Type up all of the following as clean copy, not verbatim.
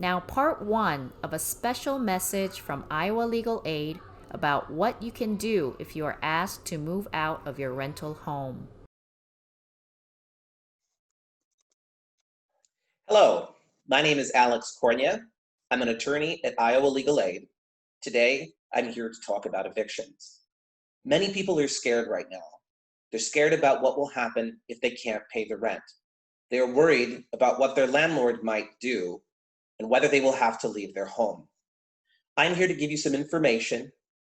Now, part one of a special message from Iowa Legal Aid about what you can do if you are asked to move out of your rental home. Hello, my name is Alex Kornia. I'm an attorney at Iowa Legal Aid. Today, I'm here to talk about evictions. Many people are scared right now. They're scared about what will happen if they can't pay the rent. They are worried about what their landlord might do and whether they will have to leave their home. I'm here to give you some information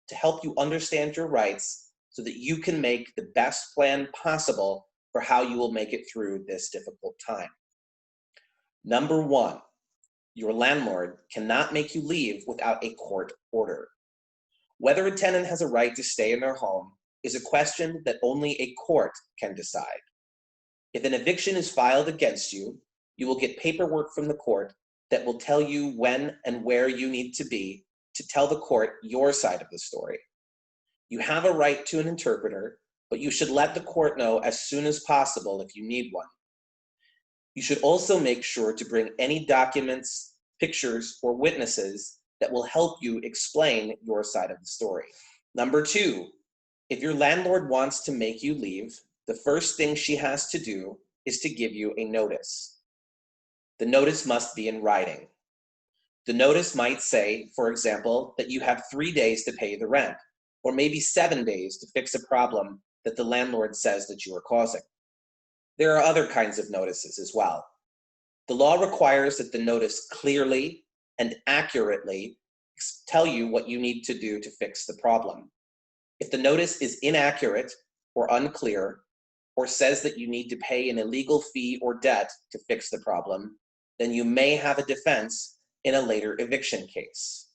to help you understand your rights so that you can make the best plan possible for how you will make it through this difficult time. Number one, your landlord cannot make you leave without a court order. Whether a tenant has a right to stay in their home is a question that only a court can decide. If an eviction is filed against you, you will get paperwork from the court that will tell you when and where you need to be to tell the court your side of the story. You have a right to an interpreter, but you should let the court know as soon as possible if you need one. You should also make sure to bring any documents, pictures, or witnesses that will help you explain your side of the story. Number two, if your landlord wants to make you leave, the first thing she has to do is to give you a notice. The notice must be in writing. The notice might say, for example, that you have 3 days to pay the rent, or maybe 7 days to fix a problem that the landlord says that you are causing. There are other kinds of notices as well. The law requires that the notice clearly and accurately tell you what you need to do to fix the problem. If the notice is inaccurate or unclear, or says that you need to pay an illegal fee or debt to fix the problem, then you may have a defense in a later eviction case.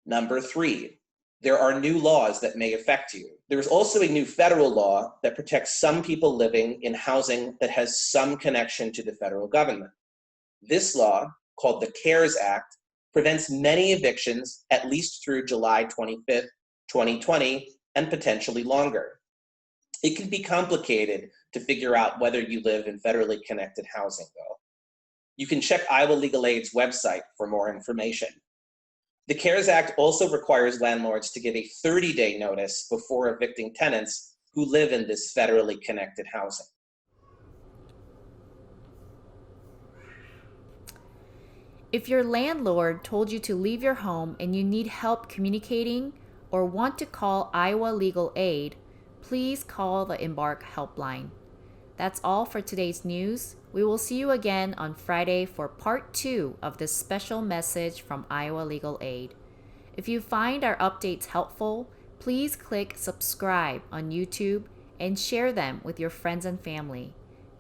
Number three, there are new laws that may affect you. There is also a new federal law that protects some people living in housing that has some connection to the federal government. This law, called the CARES Act, prevents many evictions at least through July 25th, 2020, and potentially longer. It can be complicated to figure out whether you live in federally connected housing, though. You can check Iowa Legal Aid's website for more information. The CARES Act also requires landlords to give a 30-day notice before evicting tenants who live in this federally connected housing. If your landlord told you to leave your home and you need help communicating or want to call Iowa Legal Aid, please call the EMBARC Helpline. That's all for today's news. We will see you again on Friday for part 2 of this special message from Iowa Legal Aid. If you find our updates helpful, please click subscribe on YouTube and share them with your friends and family.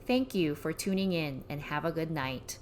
Thank you for tuning in and have a good night.